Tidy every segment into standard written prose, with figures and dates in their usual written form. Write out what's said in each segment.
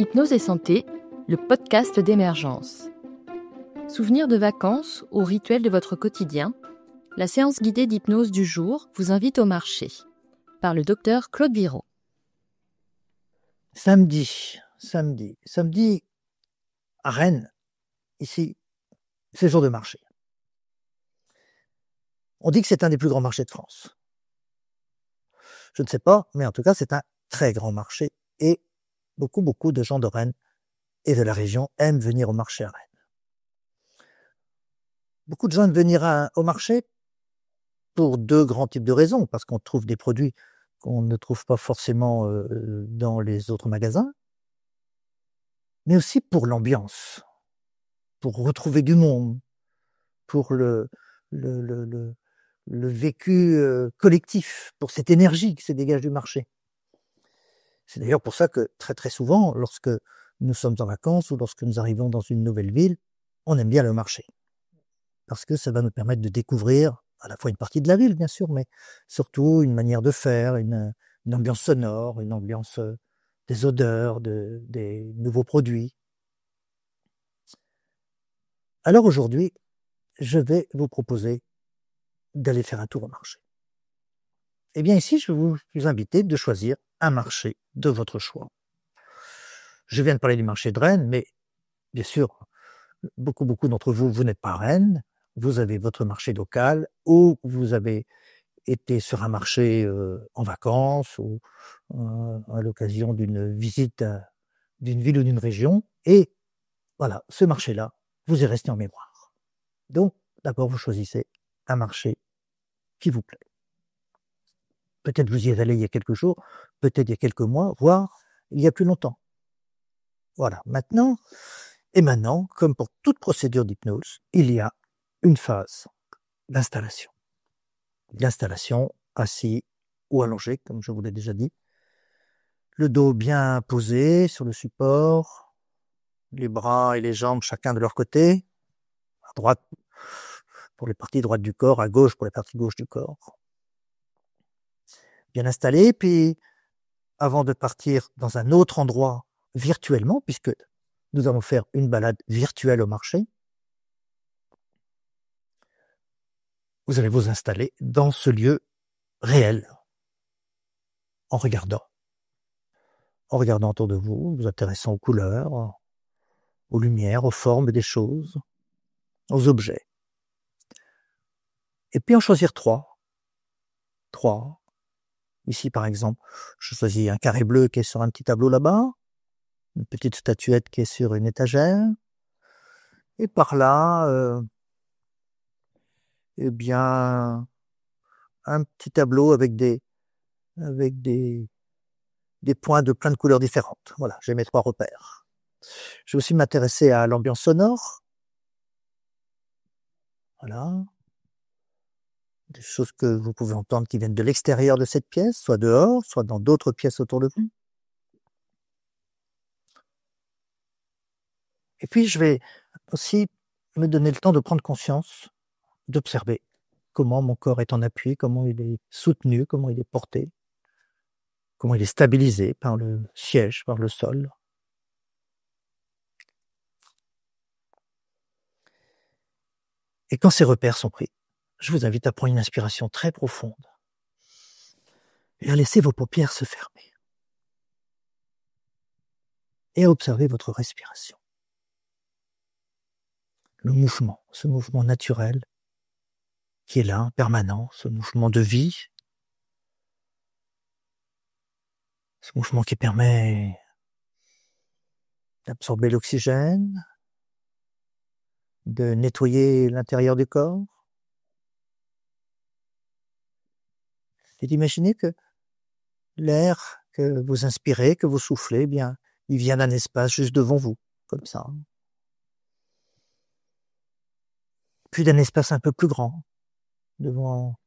Hypnose et santé, le podcast d'Emergence. Souvenirs de vacances ou rituels de votre quotidien, la séance guidée d'hypnose du jour vous invite au marché, par le docteur Claude Virault. Samedi, à Rennes, ici, c'est jour de marché. On dit que c'est un des plus grands marchés de France. Je ne sais pas, mais en tout cas, c'est un très grand marché et beaucoup de gens de Rennes et de la région aiment venir au marché à Rennes. Beaucoup de gens aiment venir au marché pour deux grands types de raisons, parce qu'on trouve des produits qu'on ne trouve pas forcément dans les autres magasins, mais aussi pour l'ambiance, pour retrouver du monde, pour le vécu collectif, pour cette énergie qui se dégage du marché. C'est d'ailleurs pour ça que très souvent, lorsque nous sommes en vacances ou lorsque nous arrivons dans une nouvelle ville, on aime bien le marché. Parce que ça va nous permettre de découvrir à la fois une partie de la ville, bien sûr, mais surtout une manière de faire, une ambiance sonore, une ambiance des odeurs, des nouveaux produits. Alors aujourd'hui, je vais vous proposer d'aller faire un tour au marché. Eh bien ici, je vais vous inviter de choisir un marché de votre choix. Je viens de parler du marché de Rennes, mais bien sûr, beaucoup d'entre vous, vous n'êtes pas à Rennes, vous avez votre marché local, ou vous avez été sur un marché en vacances, ou à l'occasion d'une visite d'une ville ou d'une région, et voilà, ce marché-là vous est resté en mémoire. Donc, d'abord, vous choisissez un marché qui vous plaît. Peut-être vous y êtes allé il y a quelques jours, peut-être il y a quelques mois, voire il y a plus longtemps. Voilà, maintenant, comme pour toute procédure d'hypnose, il y a une phase d'installation. L'installation assis ou allongé, comme je vous l'ai déjà dit. Le dos bien posé sur le support, les bras et les jambes chacun de leur côté, à droite pour les parties droites du corps, à gauche pour les parties gauches du corps. Bien installé, puis avant de partir dans un autre endroit virtuellement, puisque nous allons faire une balade virtuelle au marché, vous allez vous installer dans ce lieu réel, en regardant autour de vous, vous intéressant aux couleurs, aux lumières, aux formes des choses, aux objets. Et puis en choisir trois. Ici par exemple, je choisis un carré bleu qui est sur un petit tableau là-bas, une petite statuette qui est sur une étagère, et par là, eh bien, un petit tableau avec des points de plein de couleurs différentes. Voilà, j'ai mes trois repères. Je vais aussi m'intéresser à l'ambiance sonore. Voilà. Des choses que vous pouvez entendre qui viennent de l'extérieur de cette pièce, soit dehors, soit dans d'autres pièces autour de vous. Et puis, je vais aussi me donner le temps de prendre conscience, d'observer comment mon corps est en appui, comment il est soutenu, comment il est porté, comment il est stabilisé par le siège, par le sol. Et quand ces repères sont pris, je vous invite à prendre une inspiration très profonde et à laisser vos paupières se fermer et à observer votre respiration. Le mouvement, ce mouvement naturel qui est là, permanent, ce mouvement de vie, ce mouvement qui permet d'absorber l'oxygène, de nettoyer l'intérieur du corps, et d'imaginer que l'air que vous inspirez, que vous soufflez, eh bien, il vient d'un espace juste devant vous, comme ça. Puis d'un espace un peu plus grand, devant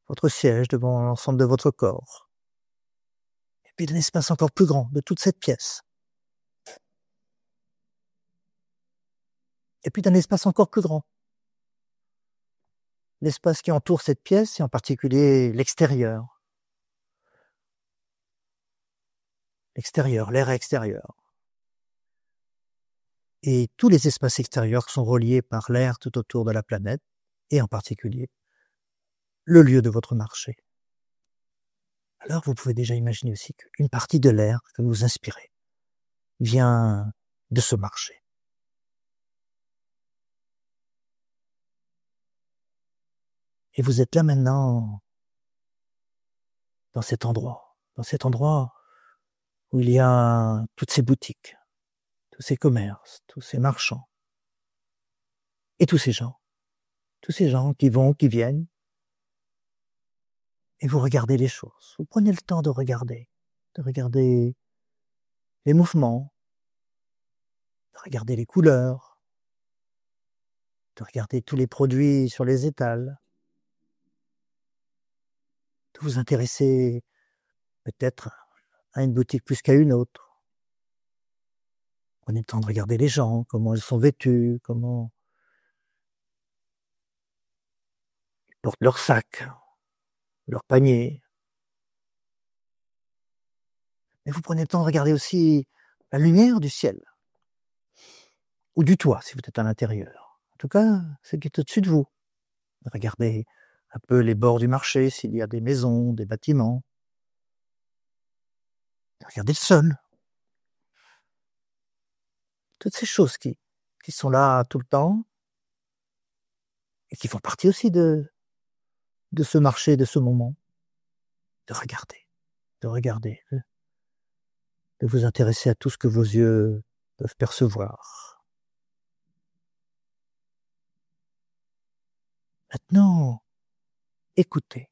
votre siège, devant l'ensemble de votre corps. Et puis d'un espace encore plus grand, de toute cette pièce. Et puis d'un espace encore plus grand. L'espace qui entoure cette pièce, et en particulier l'extérieur. L'extérieur, l'air extérieur. et tous les espaces extérieurs sont reliés par l'air tout autour de la planète, et en particulier le lieu de votre marché. Alors vous pouvez déjà imaginer aussi qu'une partie de l'air que vous inspirez vient de ce marché. Et vous êtes là maintenant, dans cet endroit où il y a toutes ces boutiques, tous ces commerces, tous ces marchands, et tous ces gens qui vont, qui viennent, et vous regardez les choses. Vous prenez le temps de regarder les mouvements, de regarder les couleurs, de regarder tous les produits sur les étals, de vous intéresser peut-être à une boutique plus qu'à une autre. Prenez le temps de regarder les gens, comment ils sont vêtus, comment ils portent leurs sacs, leurs paniers. Mais vous prenez le temps de regarder aussi la lumière du ciel, ou du toit si vous êtes à l'intérieur. En tout cas, ce qui est au-dessus de vous. Regardez un peu les bords du marché, s'il y a des maisons, des bâtiments. Regardez le sol. Toutes ces choses qui sont là tout le temps et qui font partie aussi de ce marché, de ce moment. De regarder, de vous intéresser à tout ce que vos yeux peuvent percevoir. Maintenant, écoutez.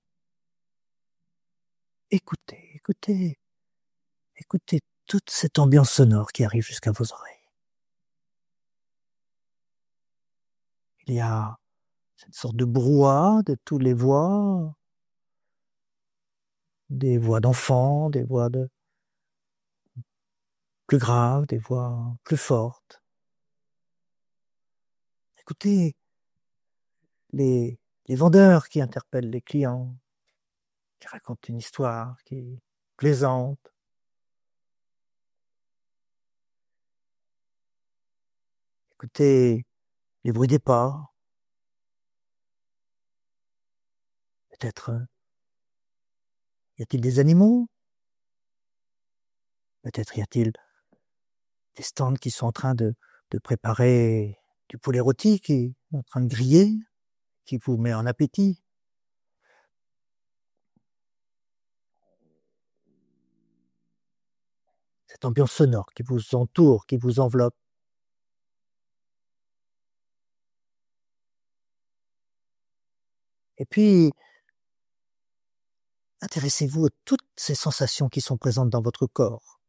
Écoutez toute cette ambiance sonore qui arrive jusqu'à vos oreilles. Il y a cette sorte de brouhaha de toutes les voix, des voix d'enfants, des voix plus graves, des voix plus fortes. Écoutez les vendeurs qui interpellent les clients, qui racontent une histoire qui est plaisante. Écoutez les bruits des pas. Peut-être y a-t-il des animaux? Peut-être y a-t-il des stands qui sont en train de préparer du poulet rôti qui est en train de griller, qui vous met en appétit. Cette ambiance sonore qui vous entoure, qui vous enveloppe. Et puis, intéressez-vous à toutes ces sensations qui sont présentes dans votre corps.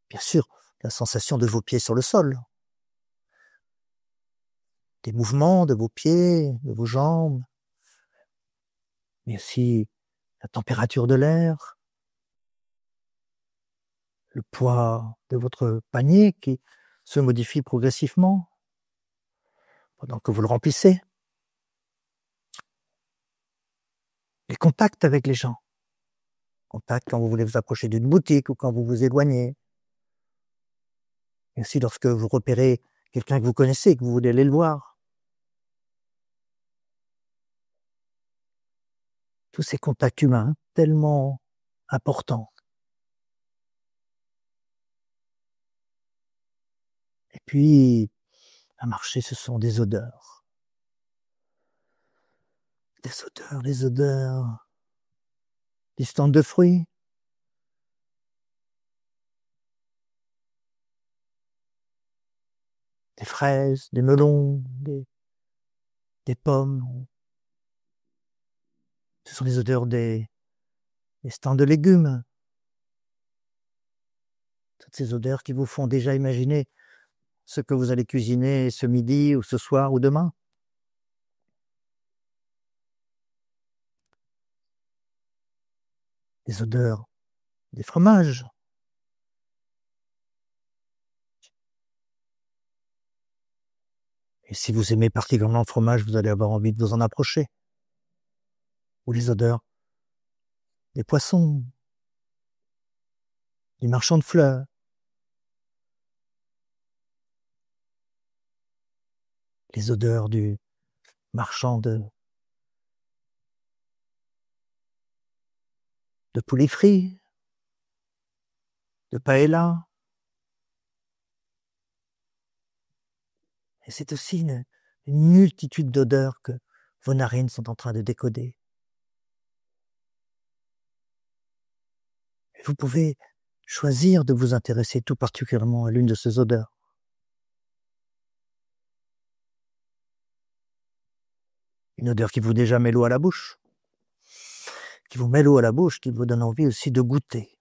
Bien sûr, la sensation de vos pieds sur le sol, des mouvements de vos pieds, de vos jambes, mais aussi la température de l'air, le poids de votre panier qui se modifie progressivement pendant que vous le remplissez, les contacts avec les gens, contacts quand vous voulez vous approcher d'une boutique ou quand vous vous éloignez, et aussi lorsque vous repérez quelqu'un que vous connaissez et que vous voulez aller le voir. Tous ces contacts humains tellement importants. Et puis, à marcher, ce sont des odeurs. Des odeurs, des stands de fruits, des fraises, des melons, des pommes. Ce sont les odeurs des stands de légumes. Toutes ces odeurs qui vous font déjà imaginer ce que vous allez cuisiner ce midi ou ce soir ou demain. Les odeurs des fromages. Et si vous aimez particulièrement le fromage, vous allez avoir envie de vous en approcher. Ou les odeurs des poissons, des marchands de fleurs. les odeurs du marchand de poulet frit, de paella. Et c'est aussi une multitude d'odeurs que vos narines sont en train de décoder. Et vous pouvez choisir de vous intéresser tout particulièrement à l'une de ces odeurs. Une odeur qui vous déjà met l'eau à la bouche, qui vous met l'eau à la bouche, qui vous donne envie aussi de goûter.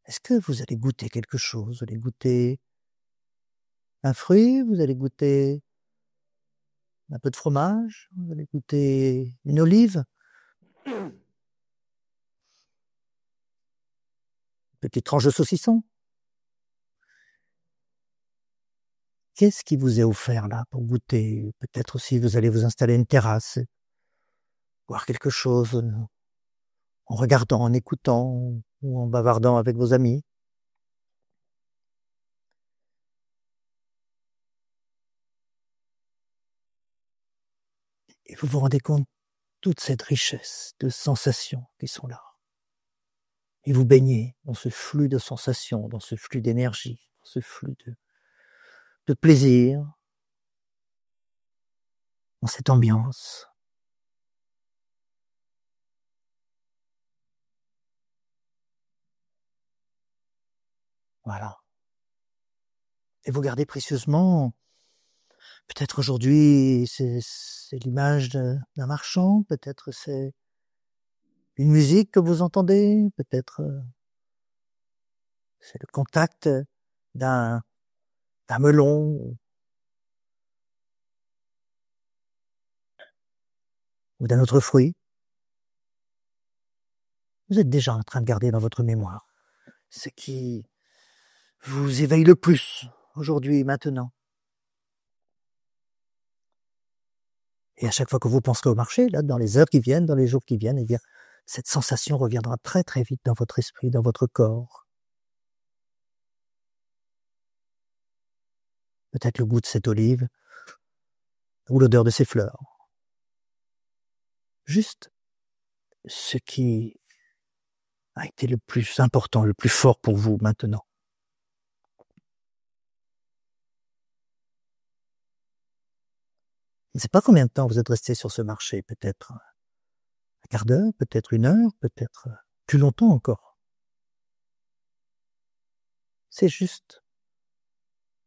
Est-ce que vous allez goûter quelque chose? Vous allez goûter un fruit? Vous allez goûter un peu de fromage? Vous allez goûter une olive? Une petite tranche de saucisson? Qu'est-ce qui vous est offert là pour goûter? Peut-être aussi vous allez vous installer à une terrasse, boire quelque chose en regardant, en écoutant ou en bavardant avec vos amis. Et vous vous rendez compte de toute cette richesse de sensations qui sont là. Et vous baignez dans ce flux de sensations, dans ce flux d'énergie, dans ce flux de plaisir, dans cette ambiance. Voilà. Et vous gardez précieusement, peut-être aujourd'hui c'est l'image d'un marchand, peut-être c'est une musique que vous entendez, peut-être c'est le contact d'un melon ou d'un autre fruit. Vous êtes déjà en train de garder dans votre mémoire ce qui vous éveille le plus aujourd'hui, maintenant. Et à chaque fois que vous penserez au marché, là, dans les heures qui viennent, dans les jours qui viennent, eh bien, cette sensation reviendra très très vite dans votre esprit, dans votre corps. Peut-être le goût de cette olive ou l'odeur de ces fleurs. Juste ce qui a été le plus important, le plus fort pour vous maintenant. Je ne sais pas combien de temps vous êtes resté sur ce marché, peut-être un quart d'heure, peut-être une heure, peut-être plus longtemps encore. C'est juste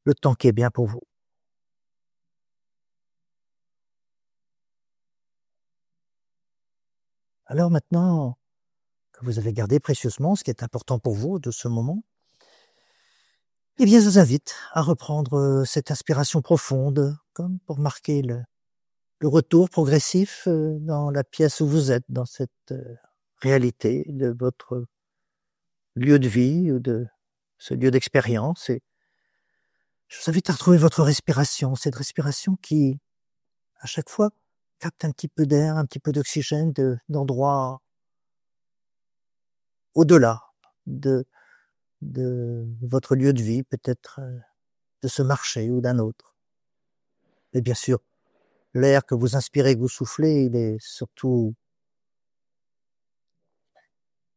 le temps qui est bien pour vous. Alors maintenant que vous avez gardé précieusement ce qui est important pour vous de ce moment, eh bien, je vous invite à reprendre cette inspiration profonde, comme pour marquer le retour progressif dans la pièce où vous êtes, dans cette réalité de votre lieu de vie ou de ce lieu d'expérience. Et je vous invite à retrouver votre respiration, cette respiration qui, à chaque fois, capte un petit peu d'air, un petit peu d'oxygène d'endroits au-delà de votre lieu de vie, peut-être de ce marché ou d'un autre. Et bien sûr, l'air que vous inspirez, que vous soufflez, il est surtout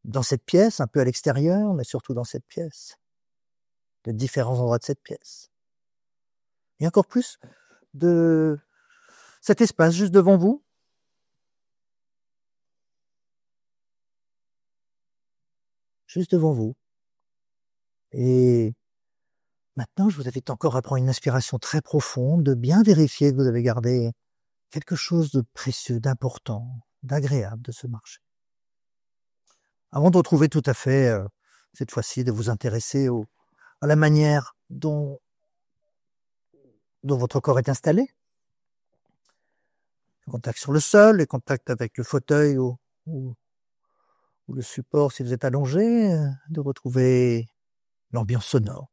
dans cette pièce, un peu à l'extérieur, mais surtout dans cette pièce, de différents endroits de cette pièce. Et encore plus de cet espace juste devant vous. Juste devant vous. Et maintenant, je vous invite encore à prendre une inspiration très profonde, de bien vérifier que vous avez gardé quelque chose de précieux, d'important, d'agréable de ce marché. Avant de retrouver tout à fait, cette fois-ci, de vous intéresser à la manière dont votre corps est installé. Le contact sur le sol, le contact avec le fauteuil ou le support si vous êtes allongé, de retrouver l'ambiance sonore.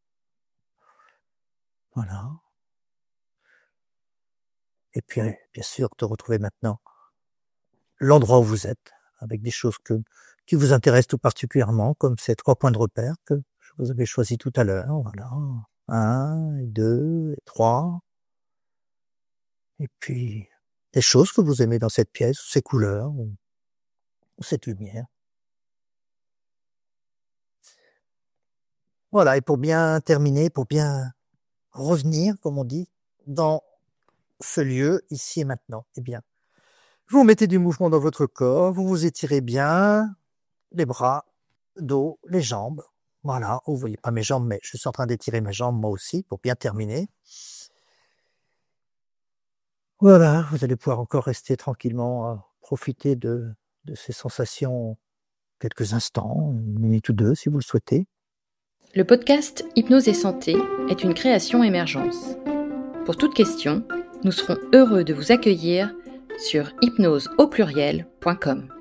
Voilà. Et puis, bien sûr, de retrouver maintenant l'endroit où vous êtes, avec des choses qui vous intéressent tout particulièrement, comme ces 3 points de repère que je vous avais choisis tout à l'heure. Voilà. 1, et 2, et 3. Et puis, des choses que vous aimez dans cette pièce, ces couleurs, ou cette lumière. Voilà, et pour bien terminer, pour bien revenir, comme on dit, dans ce lieu, ici et maintenant, eh bien, vous mettez du mouvement dans votre corps, vous vous étirez bien, les bras, dos, les jambes. Voilà, vous voyez pas mes jambes, mais je suis en train d'étirer mes jambes moi aussi pour bien terminer. Voilà, vous allez pouvoir encore rester tranquillement, profiter de ces sensations quelques instants, 1 minute ou 2 si vous le souhaitez. Le podcast Hypnose et Santé est une création Émergence. Pour toute question, nous serons heureux de vous accueillir sur hypnoseaupluriel.com.